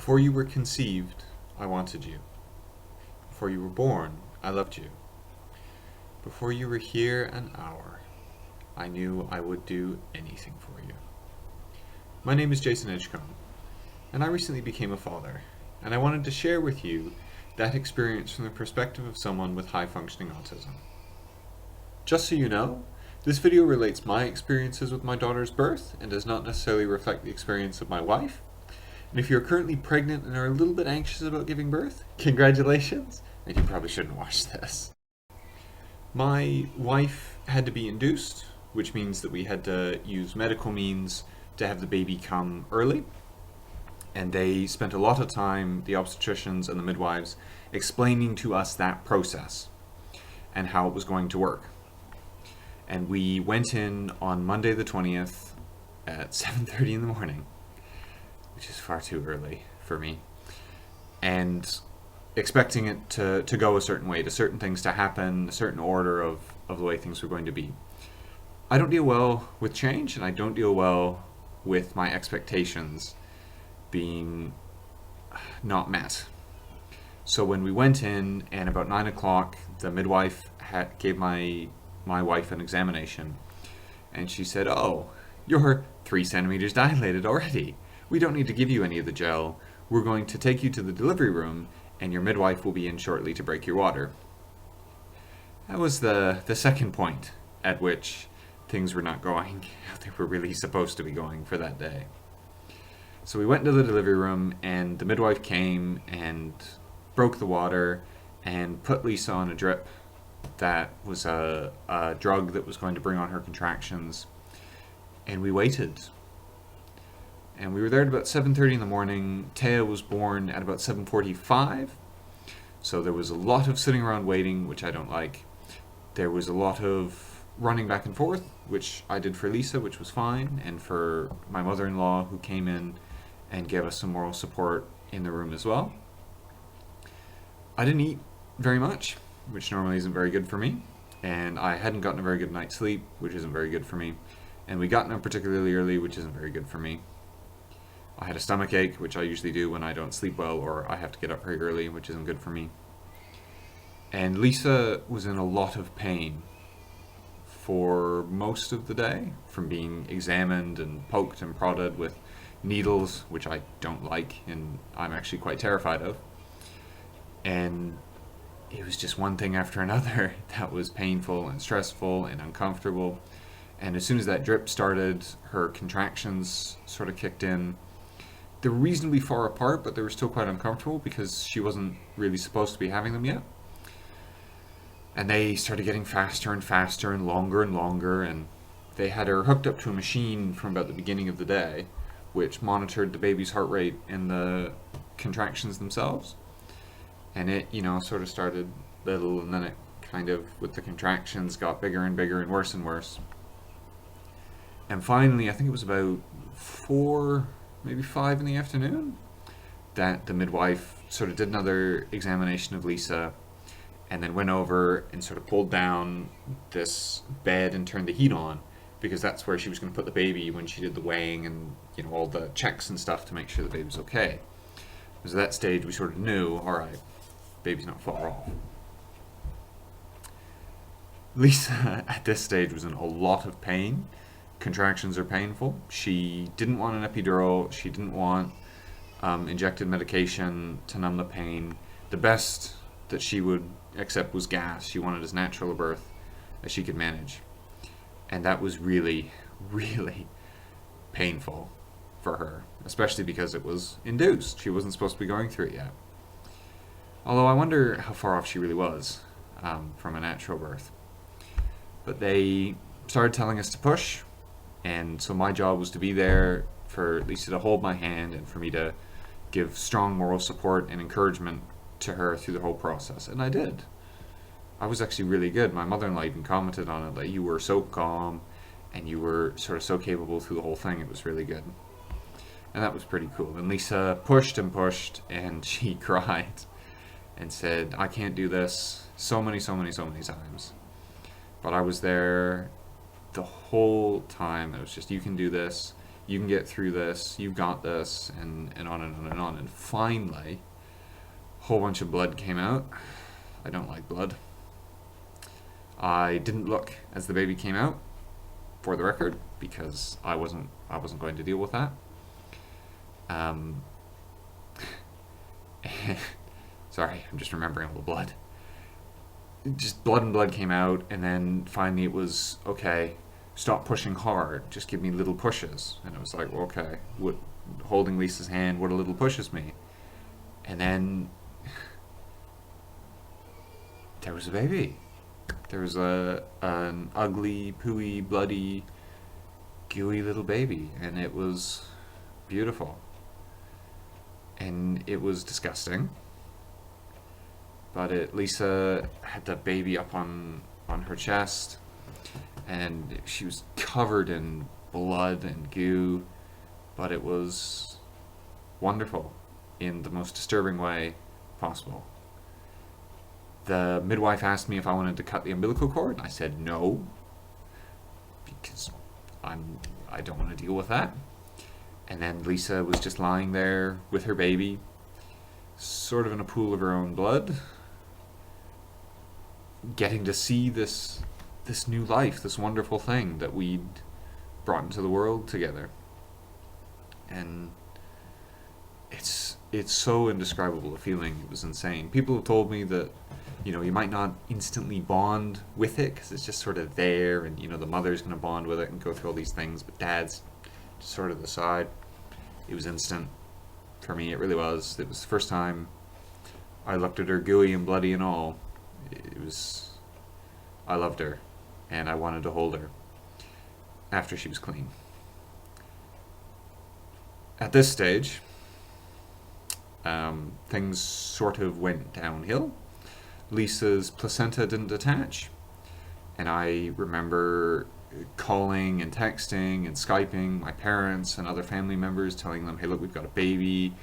Before you were conceived, I wanted you. Before you were born, I loved you. Before you were here an hour, I knew I would do anything for you. My name is Jason Edgecombe, and I recently became a father, and I wanted to share with you that experience from the perspective of someone with high-functioning autism. Just so you know, this video relates my experiences with my daughter's birth and does not necessarily reflect the experience of my wife. And if you're currently pregnant and are a little bit anxious about giving birth, congratulations, and you probably shouldn't watch this. My wife had to be induced, which means that we had to use medical means to have the baby come early. And they spent a lot of time, the obstetricians and the midwives, explaining to us that process and how it was going to work. And we went in on Monday the 20th at 7:30 in the morning, which is far too early for me, and expecting it to go a certain way, to certain things to happen, a certain order of the way things were going to be. I don't deal well with change, and I don't deal well with my expectations being not met. So when we went in, and about 9 o'clock, the midwife gave my wife an examination, and she said, "Oh, you're 3 centimeters dilated already. We don't need to give you any of the gel. We're going to take you to the delivery room, and your midwife will be in shortly to break your water." That was the second point at which things were not going how they were really supposed to be going for that day. So we went into the delivery room, and the midwife came and broke the water and put Lisa on a drip that was a drug that was going to bring on her contractions. And we waited. And we were there at about 7:30 in the morning. Taya was born at about 7:45. So there was a lot of sitting around waiting, which I don't like. There was a lot of running back and forth, which I did for Lisa, which was fine, and for my mother-in-law, who came in and gave us some moral support in the room as well. I didn't eat very much, which normally isn't very good for me, and I hadn't gotten a very good night's sleep, which isn't very good for me, and we got up particularly early, which isn't very good for me. I had a stomach ache, which I usually do when I don't sleep well or I have to get up very early, which isn't good for me. And Lisa was in a lot of pain for most of the day, from being examined and poked and prodded with needles, which I don't like and I'm actually quite terrified of. And it was just one thing after another that was painful and stressful and uncomfortable. And as soon as that drip started, her contractions sort of kicked in. They were reasonably far apart, but they were still quite uncomfortable because she wasn't really supposed to be having them yet. And they started getting faster and faster and longer, and they had her hooked up to a machine from about the beginning of the day, which monitored the baby's heart rate and the contractions themselves. And it, sort of started little, and then it kind of, with the contractions, got bigger and bigger and worse. And finally, I think it was about 4, maybe 5 in the afternoon, that the midwife sort of did another examination of Lisa, and then went over and sort of pulled down this bed and turned the heat on, because that's where she was going to put the baby when she did the weighing and all the checks and stuff to make sure the baby was okay. Because at that stage we sort of knew, all right, baby's not far off. Lisa at this stage was in a lot of pain. Contractions are painful. She didn't want an epidural. She didn't want injected medication to numb the pain. The best that she would accept was gas. She wanted as natural a birth as she could manage. And that was really, really painful for her, especially because it was induced. She wasn't supposed to be going through it yet. Although I wonder how far off she really was from a natural birth. But they started telling us to push, and so my job was to be there for Lisa to hold my hand and for me to give strong moral support and encouragement to her through the whole process. And I did. I was actually really good. My mother-in-law even commented on it, like, you were so calm and you were sort of so capable through the whole thing. It was really good. And that was pretty cool. And Lisa pushed and pushed, and she cried and said, "I can't do this," so many times. But I was there the whole time. It was just, "You can do this. You can get through this. You've got this," and on and on and on. And finally, a whole bunch of blood came out. I don't like blood. I didn't look as the baby came out, for the record, because I wasn't going to deal with that. Um, sorry, I'm just remembering all the blood. Just blood and blood came out, and then finally it was, okay, stop pushing hard, just give me little pushes. And it was like, well, okay, holding Lisa's hand, what a little pushes me. And then there was a baby. There was an ugly, pooey, bloody, gooey little baby, and it was beautiful. And it was disgusting. But Lisa had the baby up on her chest, and she was covered in blood and goo, but it was wonderful in the most disturbing way possible. The midwife asked me if I wanted to cut the umbilical cord, and I said no, because I don't want to deal with that. And then Lisa was just lying there with her baby, sort of in a pool of her own blood, getting to see this new life, this wonderful thing that we'd brought into the world together. And it's so indescribable, a feeling. It was insane. People have told me that, you might not instantly bond with it because it's just sort of there, and the mother's going to bond with it and go through all these things, but dad's just sort of the side. It was instant for me. It really was. It was the first time I looked at her, gooey and bloody and all. I loved her, and I wanted to hold her after she was clean. At this stage, things sort of went downhill. Lisa's placenta didn't detach, and I remember calling and texting and Skyping my parents and other family members, telling them, hey, look, we've got a baby,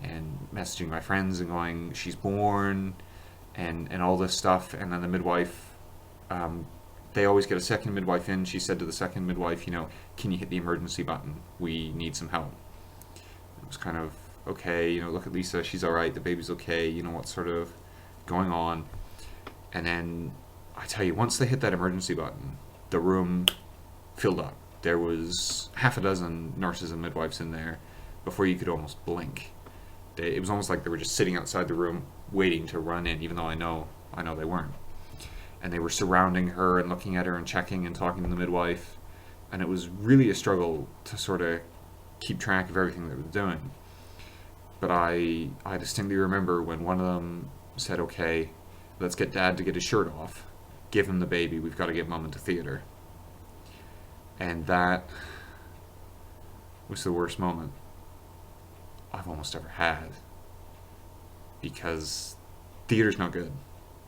and messaging my friends and going, she's born, and all this stuff. And then the midwife, they always get a second midwife in. She said to the second midwife, can you hit the emergency button? We need some help. It was kind of, okay, look at Lisa, she's all right, the baby's okay, what's sort of going on. And then, I tell you, once they hit that emergency button, the room filled up. There was half a dozen nurses and midwives in there before you could almost blink. It was almost like they were just sitting outside the room waiting to run in, even though I know they weren't. And they were surrounding her and looking at her and checking and talking to the midwife. And it was really a struggle to sort of keep track of everything they were doing. But I distinctly remember when one of them said, okay, let's get Dad to get his shirt off, give him the baby, we've got to get Mum into theater. And that was the worst moment I've almost ever had, because theater's not good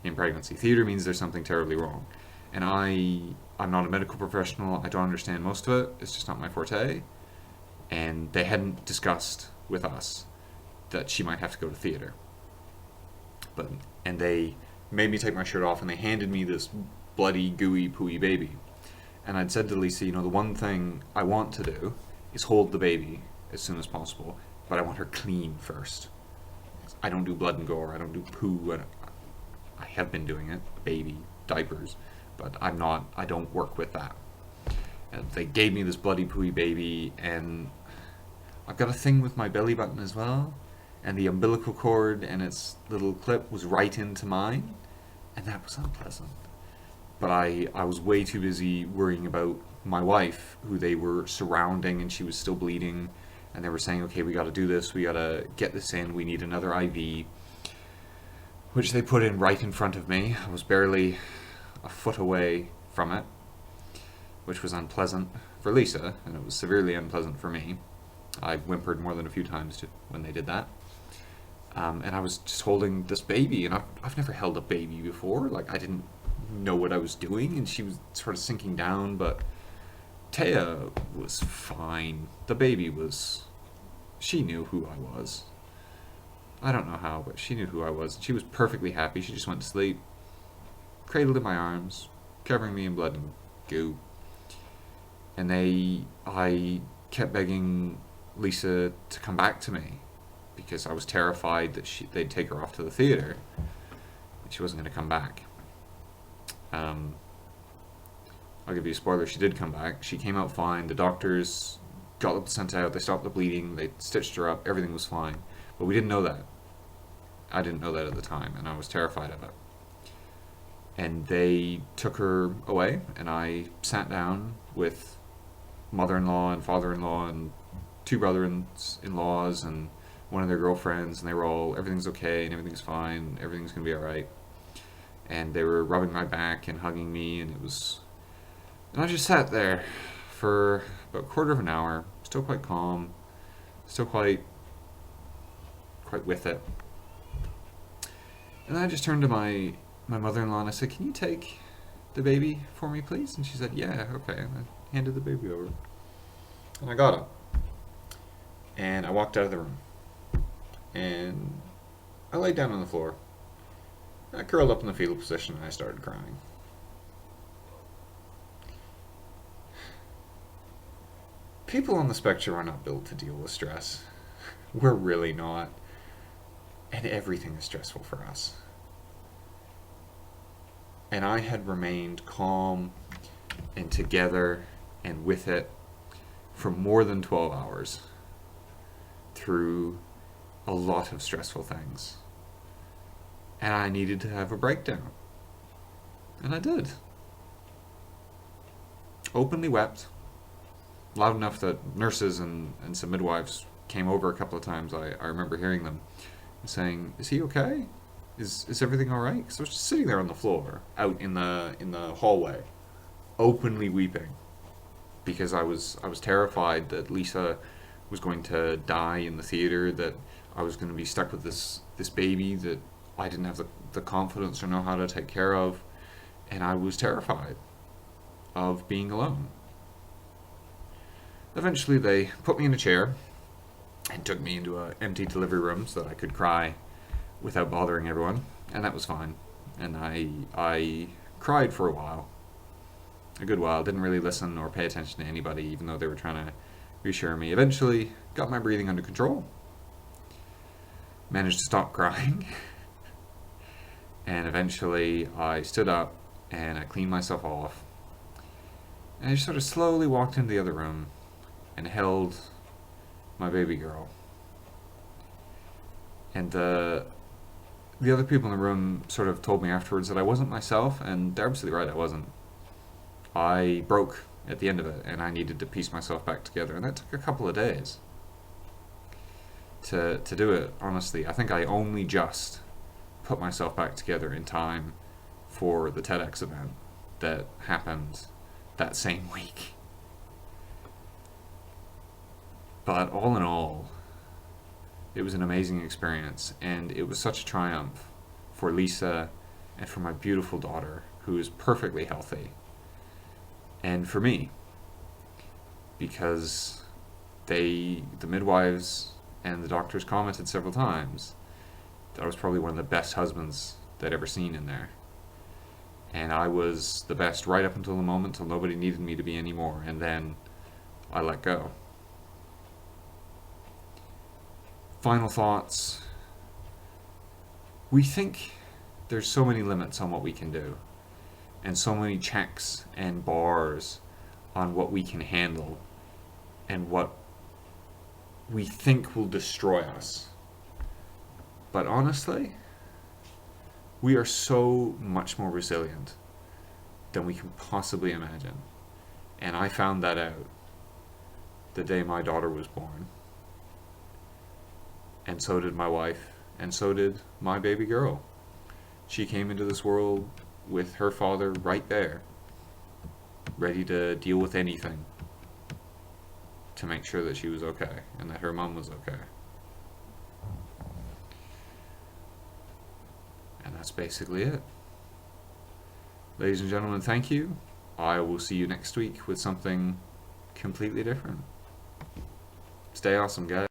in pregnancy. Theater means there's something terribly wrong. And I'm not a medical professional, I don't understand most of it, it's just not my forte. And they hadn't discussed with us that she might have to go to theater. And they made me take my shirt off, and they handed me this bloody, gooey, pooey baby. And I'd said to Lisa, the one thing I want to do is hold the baby as soon as possible, but I want her clean first. I don't do blood and gore, I don't do poo, I have been doing it, baby, diapers, but I don't work with that. And they gave me this bloody, pooey baby, and I've got a thing with my belly button as well, and the umbilical cord and its little clip was right into mine, and that was unpleasant. But I was way too busy worrying about my wife, who they were surrounding, and she was still bleeding, and they were saying, okay, we got to do this, we got to get this in, we need another IV, which they put in right in front of me. I was barely a foot away from it, which was unpleasant for Lisa, and it was severely unpleasant for me. I whimpered more than a few times when they did that. And I was just holding this baby, and I've never held a baby before. Like, I didn't know what I was doing, and she was sort of sinking down, but Taya was fine. The baby she knew who I was. I don't know how, but she knew who I was. She was perfectly happy. She just went to sleep, cradled in my arms, covering me in blood and goo. And I kept begging Lisa to come back to me because I was terrified that they'd take her off to the theater and she wasn't going to come back. I'll give you a spoiler, she did come back. She came out fine. The doctors got the placenta out, they stopped the bleeding, they stitched her up, everything was fine. But we didn't know that. I didn't know that at the time, and I was terrified of it. And they took her away, and I sat down with mother-in-law and father-in-law and 2 brother-in-laws and one of their girlfriends, and they were all, everything's okay and everything's fine, everything's gonna be alright. And they were rubbing my back and hugging me, and and I just sat there for about a quarter of an hour, still quite calm, still quite with it. And I just turned to my mother-in-law and I said, "Can you take the baby for me, please?" And she said, "Yeah, okay." And I handed the baby over. And I got up. And I walked out of the room. And I laid down on the floor. I curled up in the fetal position and I started crying. People on the spectrum are not built to deal with stress. We're really not. And everything is stressful for us. And I had remained calm and together and with it for more than 12 hours through a lot of stressful things. And I needed to have a breakdown. And I did. Openly wept. Loud enough that nurses and some midwives came over a couple of times. I remember hearing them saying, "Is he okay? Is everything all right?" Because I was just sitting there on the floor, out in the hallway, openly weeping, because I was terrified that Lisa was going to die in the theater, that I was going to be stuck with this baby that I didn't have the confidence or know how to take care of, and I was terrified of being alone. Eventually they put me in a chair and took me into an empty delivery room so that I could cry without bothering everyone, and that was fine. And I cried for a good while, didn't really listen or pay attention to anybody, even though they were trying to reassure me. Eventually got my breathing under control, managed to stop crying, and eventually I stood up and I cleaned myself off, and I just sort of slowly walked into the other room and held my baby girl. And the other people in the room sort of told me afterwards that I wasn't myself, and they're absolutely right, I wasn't. I broke at the end of it, and I needed to piece myself back together, and that took a couple of days to do it, honestly. I think I only just put myself back together in time for the TEDx event that happened that same week. But all in all, it was an amazing experience, and it was such a triumph for Lisa and for my beautiful daughter, who is perfectly healthy, and for me, because the midwives and the doctors commented several times that I was probably one of the best husbands they'd ever seen in there. And I was the best right up until the moment till nobody needed me to be anymore, and then I let go. Final thoughts. We think there's so many limits on what we can do, and so many checks and bars on what we can handle, and what we think will destroy us. But honestly, we are so much more resilient than we can possibly imagine. And I found that out the day my daughter was born. And so did my wife, and so did my baby girl. She came into this world with her father right there, ready to deal with anything to make sure that she was okay and that her mom was okay. And that's basically it. Ladies and gentlemen, thank you. I will see you next week with something completely different. Stay awesome, guys.